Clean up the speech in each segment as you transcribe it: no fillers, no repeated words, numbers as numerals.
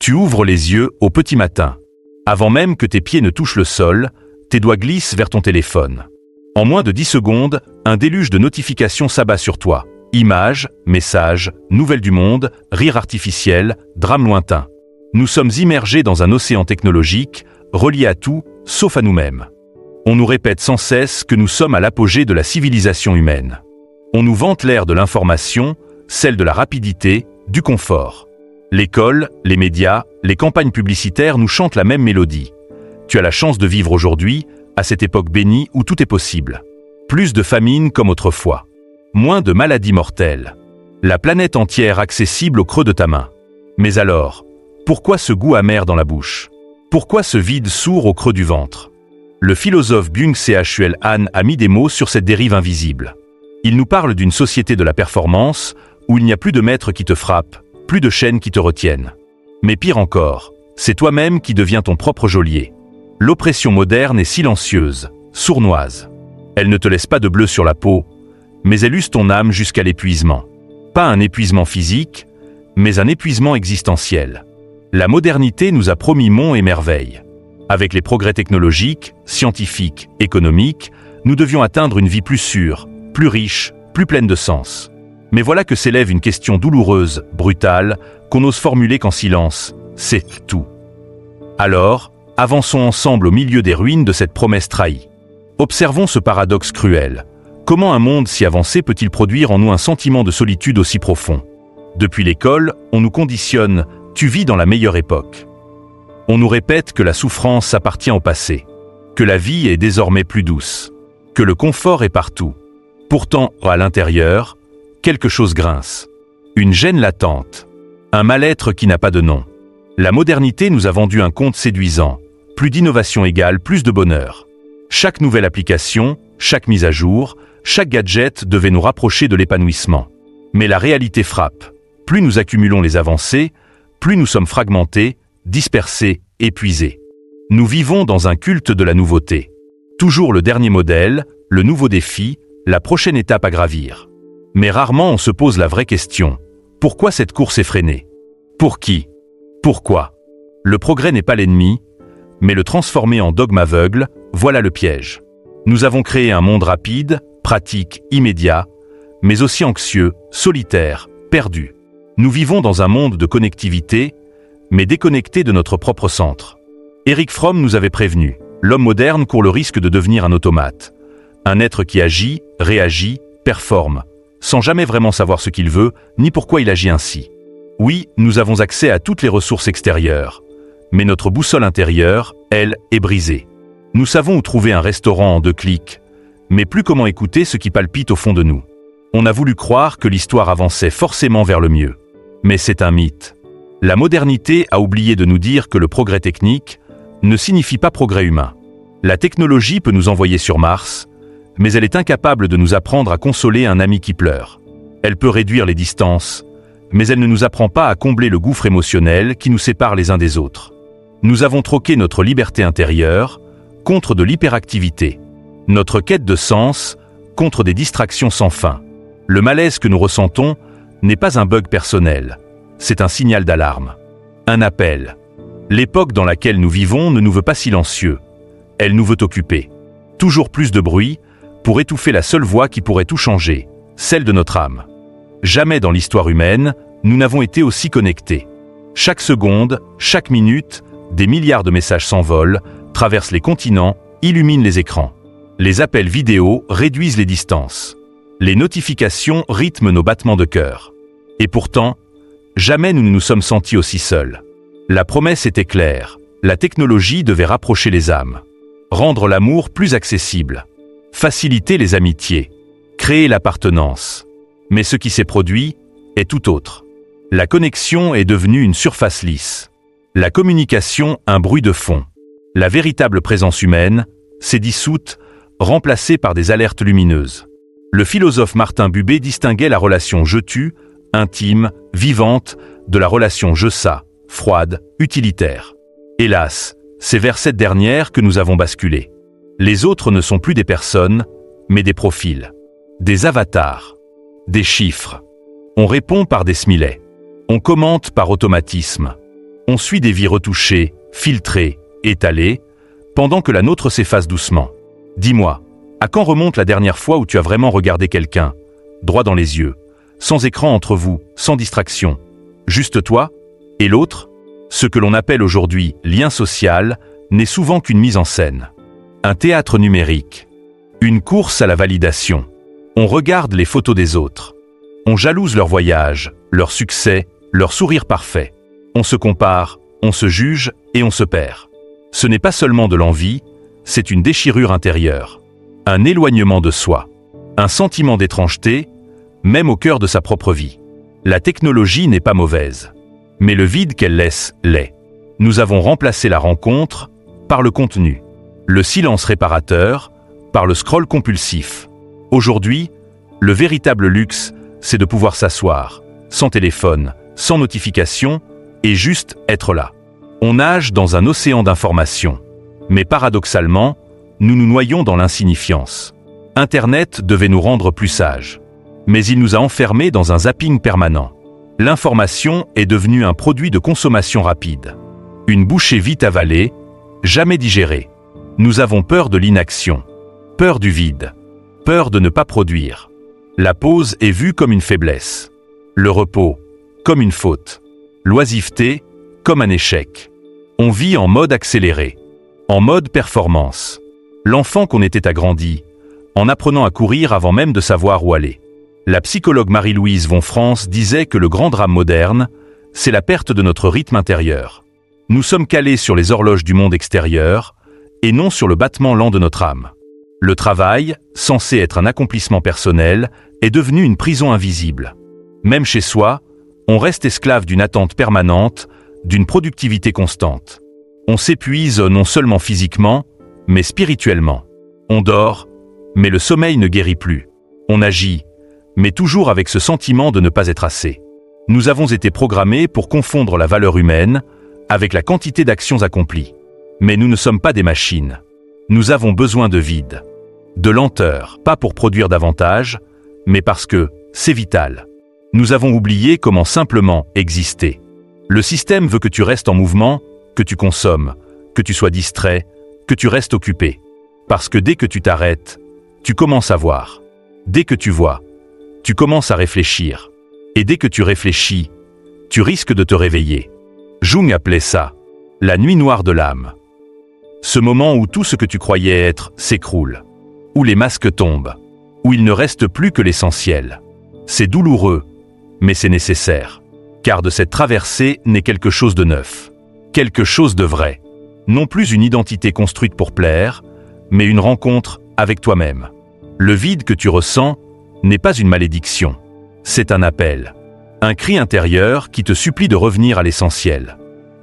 Tu ouvres les yeux au petit matin. Avant même que tes pieds ne touchent le sol, tes doigts glissent vers ton téléphone. En moins de 10 secondes, un déluge de notifications s'abat sur toi. Images, messages, nouvelles du monde, rires artificiels, drames lointains. Nous sommes immergés dans un océan technologique, relié à tout, sauf à nous-mêmes. On nous répète sans cesse que nous sommes à l'apogée de la civilisation humaine. On nous vante l'ère de l'information, celle de la rapidité, du confort. L'école, les médias, les campagnes publicitaires nous chantent la même mélodie. Tu as la chance de vivre aujourd'hui, à cette époque bénie où tout est possible. Plus de famine comme autrefois. Moins de maladies mortelles. La planète entière accessible au creux de ta main. Mais alors, pourquoi ce goût amer dans la bouche? Pourquoi ce vide sourd au creux du ventre? Le philosophe Byung-Chul Han a mis des mots sur cette dérive invisible. Il nous parle d'une société de la performance où il n'y a plus de maître qui te frappe, plus de chaînes qui te retiennent. Mais pire encore, c'est toi-même qui deviens ton propre geôlier. L'oppression moderne est silencieuse, sournoise. Elle ne te laisse pas de bleu sur la peau, mais elle use ton âme jusqu'à l'épuisement. Pas un épuisement physique, mais un épuisement existentiel. La modernité nous a promis monts et merveilles. Avec les progrès technologiques, scientifiques, économiques, nous devions atteindre une vie plus sûre, plus riche, plus pleine de sens. Mais voilà que s'élève une question douloureuse, brutale, qu'on n'ose formuler qu'en silence. C'est tout. Alors, avançons ensemble au milieu des ruines de cette promesse trahie. Observons ce paradoxe cruel. Comment un monde si avancé peut-il produire en nous un sentiment de solitude aussi profond? Depuis l'école, on nous conditionne « tu vis dans la meilleure époque ». On nous répète que la souffrance appartient au passé, que la vie est désormais plus douce, que le confort est partout. Pourtant, à l'intérieur, quelque chose grince. Une gêne latente, un mal-être qui n'a pas de nom. La modernité nous a vendu un conte séduisant. Plus d'innovation égale plus de bonheur. Chaque nouvelle application, chaque mise à jour, chaque gadget devait nous rapprocher de l'épanouissement. Mais la réalité frappe. Plus nous accumulons les avancées, plus nous sommes fragmentés, dispersés, épuisés. Nous vivons dans un culte de la nouveauté. Toujours le dernier modèle, le nouveau défi, la prochaine étape à gravir. Mais rarement on se pose la vraie question. Pourquoi cette course effrénée? Pour qui? Pourquoi? Le progrès n'est pas l'ennemi, mais le transformer en dogme aveugle, voilà le piège. Nous avons créé un monde rapide, pratique, immédiat, mais aussi anxieux, solitaire, perdu. Nous vivons dans un monde de connectivité, mais déconnecté de notre propre centre. Erich Fromm nous avait prévenu, l'homme moderne court le risque de devenir un automate. Un être qui agit, réagit, performe, sans jamais vraiment savoir ce qu'il veut, ni pourquoi il agit ainsi. Oui, nous avons accès à toutes les ressources extérieures, mais notre boussole intérieure, elle, est brisée. Nous savons où trouver un restaurant en 2 clics, mais plus comment écouter ce qui palpite au fond de nous. On a voulu croire que l'histoire avançait forcément vers le mieux. Mais c'est un mythe. La modernité a oublié de nous dire que le progrès technique ne signifie pas progrès humain. La technologie peut nous envoyer sur Mars, mais elle est incapable de nous apprendre à consoler un ami qui pleure. Elle peut réduire les distances, mais elle ne nous apprend pas à combler le gouffre émotionnel qui nous sépare les uns des autres. Nous avons troqué notre liberté intérieure contre de l'hyperactivité, notre quête de sens contre des distractions sans fin. Le malaise que nous ressentons n'est pas un bug personnel, c'est un signal d'alarme, un appel. L'époque dans laquelle nous vivons ne nous veut pas silencieux, elle nous veut occuper. Toujours plus de bruit pour étouffer la seule voix qui pourrait tout changer, celle de notre âme. Jamais dans l'histoire humaine, nous n'avons été aussi connectés. Chaque seconde, chaque minute, des milliards de messages s'envolent, traversent les continents, illuminent les écrans. Les appels vidéo réduisent les distances. Les notifications rythment nos battements de cœur. Et pourtant, jamais nous ne nous sommes sentis aussi seuls. La promesse était claire, la technologie devait rapprocher les âmes, rendre l'amour plus accessible, faciliter les amitiés, créer l'appartenance. Mais ce qui s'est produit est tout autre. La connexion est devenue une surface lisse. La communication, un bruit de fond. La véritable présence humaine s'est dissoute, remplacée par des alertes lumineuses. Le philosophe Martin Buber distinguait la relation je tue, intime, vivante, de la relation je ça, froide, utilitaire. Hélas, c'est vers cette dernière que nous avons basculé. Les autres ne sont plus des personnes, mais des profils, des avatars, des chiffres. On répond par des smiley. On commente par automatisme. On suit des vies retouchées, filtrées, étalées, pendant que la nôtre s'efface doucement. Dis-moi, à quand remonte la dernière fois où tu as vraiment regardé quelqu'un, droit dans les yeux, sans écran entre vous, sans distraction, juste toi et l'autre? Ce que l'on appelle aujourd'hui lien social n'est souvent qu'une mise en scène. Un théâtre numérique. Une course à la validation. On regarde les photos des autres. On jalouse leur voyage, leur succès, leur sourire parfait. On se compare, on se juge et on se perd. Ce n'est pas seulement de l'envie, c'est une déchirure intérieure. Un éloignement de soi. Un sentiment d'étrangeté, même au cœur de sa propre vie. La technologie n'est pas mauvaise. Mais le vide qu'elle laisse l'est. Nous avons remplacé la rencontre par le contenu. Le silence réparateur par le scroll compulsif. Aujourd'hui, le véritable luxe, c'est de pouvoir s'asseoir, sans téléphone, sans notification, et juste être là. On nage dans un océan d'informations. Mais paradoxalement, nous nous noyons dans l'insignifiance. Internet devait nous rendre plus sages. Mais il nous a enfermés dans un zapping permanent. L'information est devenue un produit de consommation rapide. Une bouchée vite avalée, jamais digérée. Nous avons peur de l'inaction, peur du vide, peur de ne pas produire. La pause est vue comme une faiblesse, le repos comme une faute, l'oisiveté comme un échec. On vit en mode accéléré, en mode performance. L'enfant qu'on était a grandi, en apprenant à courir avant même de savoir où aller. La psychologue Marie-Louise von Franz disait que le grand drame moderne, c'est la perte de notre rythme intérieur. Nous sommes calés sur les horloges du monde extérieur et non sur le battement lent de notre âme. Le travail, censé être un accomplissement personnel, est devenu une prison invisible. Même chez soi, on reste esclave d'une attente permanente, d'une productivité constante. On s'épuise non seulement physiquement, mais spirituellement. On dort, mais le sommeil ne guérit plus. On agit, mais toujours avec ce sentiment de ne pas être assez. Nous avons été programmés pour confondre la valeur humaine avec la quantité d'actions accomplies. Mais nous ne sommes pas des machines. Nous avons besoin de vide, de lenteur, pas pour produire davantage, mais parce que c'est vital. Nous avons oublié comment simplement exister. Le système veut que tu restes en mouvement, que tu consommes, que tu sois distrait, que tu restes occupé. Parce que dès que tu t'arrêtes, tu commences à voir. Dès que tu vois, tu commences à réfléchir. Et dès que tu réfléchis, tu risques de te réveiller. Jung appelait ça la nuit noire de l'âme. Ce moment où tout ce que tu croyais être s'écroule, où les masques tombent, où il ne reste plus que l'essentiel. C'est douloureux, mais c'est nécessaire. Car de cette traversée naît quelque chose de neuf, quelque chose de vrai. Non plus une identité construite pour plaire, mais une rencontre avec toi-même. Le vide que tu ressens n'est pas une malédiction, c'est un appel. Un cri intérieur qui te supplie de revenir à l'essentiel,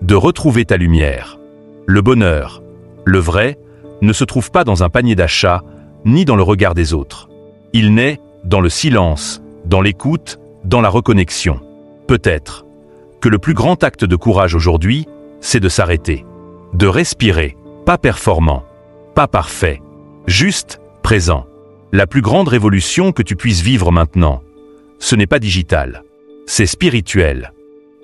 de retrouver ta lumière. Le bonheur, le vrai, ne se trouve pas dans un panier d'achat, ni dans le regard des autres. Il naît dans le silence, dans l'écoute, dans la reconnexion. Peut-être que le plus grand acte de courage aujourd'hui, c'est de s'arrêter, de respirer, pas performant, pas parfait, juste présent. La plus grande révolution que tu puisses vivre maintenant, ce n'est pas digital, c'est spirituel.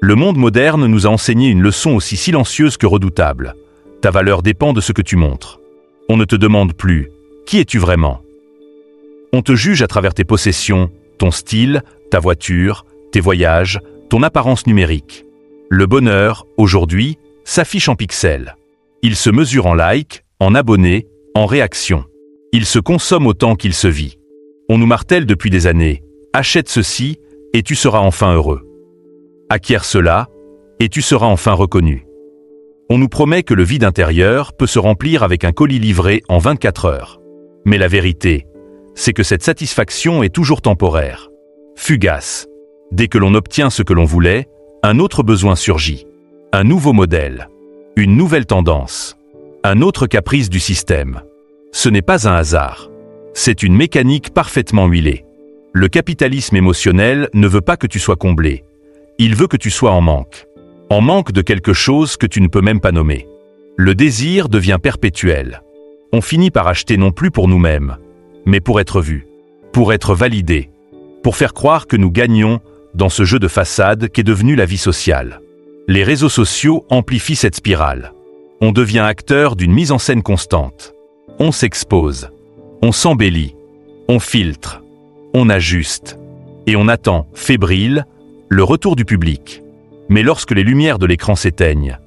Le monde moderne nous a enseigné une leçon aussi silencieuse que redoutable. Ta valeur dépend de ce que tu montres. On ne te demande plus « Qui es-tu vraiment ?» On te juge à travers tes possessions, ton style, ta voiture, tes voyages, ton apparence numérique. Le bonheur, aujourd'hui, s'affiche en pixels. Il se mesure en likes, en abonnés, en réactions. Il se consomme autant qu'il se vit. On nous martèle depuis des années « Achète ceci et tu seras enfin heureux. Acquiert cela et tu seras enfin reconnu. » On nous promet que le vide intérieur peut se remplir avec un colis livré en 24 heures. Mais la vérité, c'est que cette satisfaction est toujours temporaire, fugace. Dès que l'on obtient ce que l'on voulait, un autre besoin surgit, un nouveau modèle, une nouvelle tendance, un autre caprice du système. Ce n'est pas un hasard, c'est une mécanique parfaitement huilée. Le capitalisme émotionnel ne veut pas que tu sois comblé, il veut que tu sois en manque de quelque chose que tu ne peux même pas nommer. Le désir devient perpétuel. On finit par acheter non plus pour nous-mêmes, mais pour être vu, pour être validé, pour faire croire que nous gagnons dans ce jeu de façade qu'est devenu la vie sociale. Les réseaux sociaux amplifient cette spirale. On devient acteur d'une mise en scène constante. On s'expose, on s'embellit, on filtre, on ajuste, et on attend, fébrile, le retour du public. Mais lorsque les lumières de l'écran s'éteignent,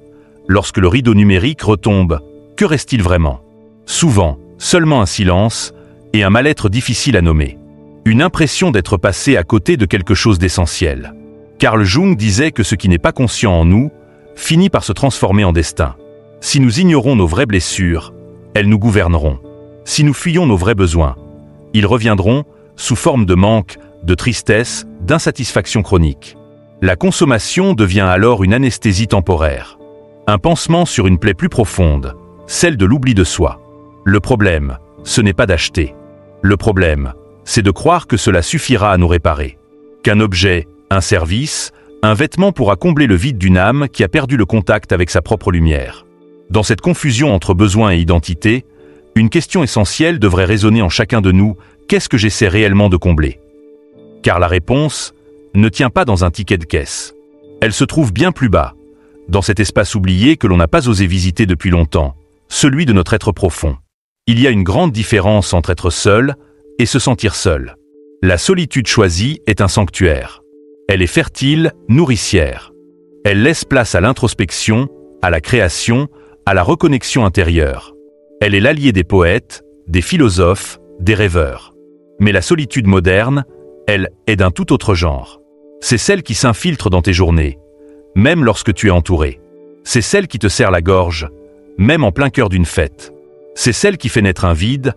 lorsque le rideau numérique retombe, que reste-t-il vraiment? Souvent, seulement un silence et un mal-être difficile à nommer. Une impression d'être passé à côté de quelque chose d'essentiel. Carl Jung disait que ce qui n'est pas conscient en nous finit par se transformer en destin. Si nous ignorons nos vraies blessures, elles nous gouverneront. Si nous fuyons nos vrais besoins, ils reviendront sous forme de manque, de tristesse, d'insatisfaction chronique. La consommation devient alors une anesthésie temporaire. Un pansement sur une plaie plus profonde, celle de l'oubli de soi. Le problème, ce n'est pas d'acheter. Le problème, c'est de croire que cela suffira à nous réparer. Qu'un objet, un service, un vêtement pourra combler le vide d'une âme qui a perdu le contact avec sa propre lumière. Dans cette confusion entre besoin et identité, une question essentielle devrait résonner en chacun de nous: qu'est-ce que j'essaie réellement de combler? Car la réponse ne tient pas dans un ticket de caisse. Elle se trouve bien plus bas, dans cet espace oublié que l'on n'a pas osé visiter depuis longtemps, celui de notre être profond. Il y a une grande différence entre être seul et se sentir seul. La solitude choisie est un sanctuaire. Elle est fertile, nourricière. Elle laisse place à l'introspection, à la création, à la reconnexion intérieure. Elle est l'allié des poètes, des philosophes, des rêveurs. Mais la solitude moderne, elle, est d'un tout autre genre. C'est celle qui s'infiltre dans tes journées, même lorsque tu es entouré. C'est celle qui te serre la gorge, même en plein cœur d'une fête. C'est celle qui fait naître un vide,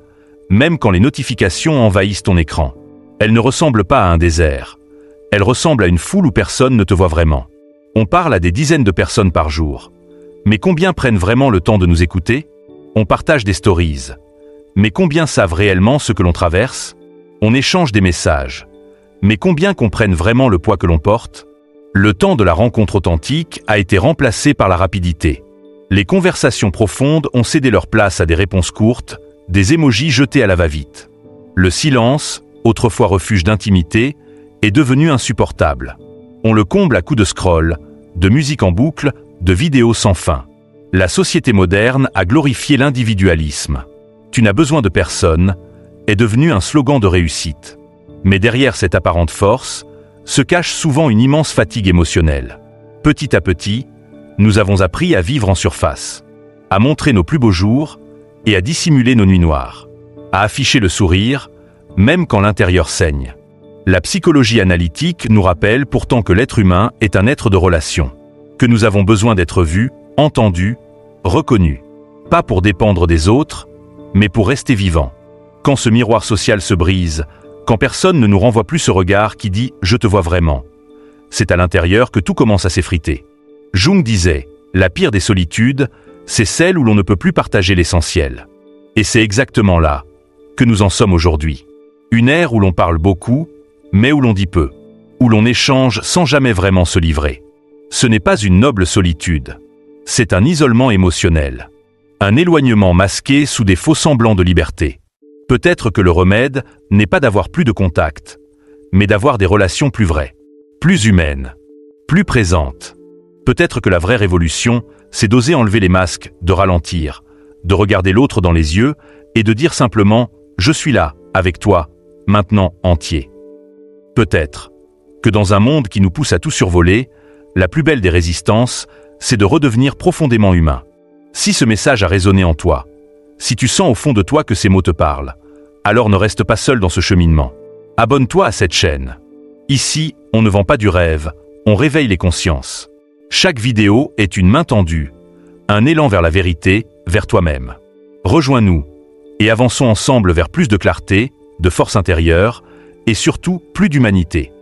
même quand les notifications envahissent ton écran. Elle ne ressemble pas à un désert. Elle ressemble à une foule où personne ne te voit vraiment. On parle à des dizaines de personnes par jour. Mais combien prennent vraiment le temps de nous écouter? On partage des stories. Mais combien savent réellement ce que l'on traverse? On échange des messages. Mais combien comprennent vraiment le poids que l'on porte? Le temps de la rencontre authentique a été remplacé par la rapidité. Les conversations profondes ont cédé leur place à des réponses courtes, des émojis jetés à la va-vite. Le silence, autrefois refuge d'intimité, est devenu insupportable. On le comble à coups de scroll, de musique en boucle, de vidéos sans fin. La société moderne a glorifié l'individualisme. Tu n'as besoin de personne est devenu un slogan de réussite. Mais derrière cette apparente force, se cache souvent une immense fatigue émotionnelle. Petit à petit, nous avons appris à vivre en surface, à montrer nos plus beaux jours et à dissimuler nos nuits noires, à afficher le sourire, même quand l'intérieur saigne. La psychologie analytique nous rappelle pourtant que l'être humain est un être de relation, que nous avons besoin d'être vus, entendus, reconnus, pas pour dépendre des autres, mais pour rester vivants. Quand ce miroir social se brise, quand personne ne nous renvoie plus ce regard qui dit « je te vois vraiment », c'est à l'intérieur que tout commence à s'effriter. Jung disait « la pire des solitudes, c'est celle où l'on ne peut plus partager l'essentiel ». Et c'est exactement là que nous en sommes aujourd'hui. Une ère où l'on parle beaucoup, mais où l'on dit peu, où l'on échange sans jamais vraiment se livrer. Ce n'est pas une noble solitude, c'est un isolement émotionnel, un éloignement masqué sous des faux semblants de liberté. Peut-être que le remède n'est pas d'avoir plus de contact, mais d'avoir des relations plus vraies, plus humaines, plus présentes. Peut-être que la vraie révolution, c'est d'oser enlever les masques, de ralentir, de regarder l'autre dans les yeux et de dire simplement « je suis là, avec toi, maintenant entier ». Peut-être que dans un monde qui nous pousse à tout survoler, la plus belle des résistances, c'est de redevenir profondément humain. Si ce message a résonné en toi, si tu sens au fond de toi que ces mots te parlent, alors ne reste pas seul dans ce cheminement. Abonne-toi à cette chaîne. Ici, on ne vend pas du rêve, on réveille les consciences. Chaque vidéo est une main tendue, un élan vers la vérité, vers toi-même. Rejoins-nous et avançons ensemble vers plus de clarté, de force intérieure et surtout plus d'humanité.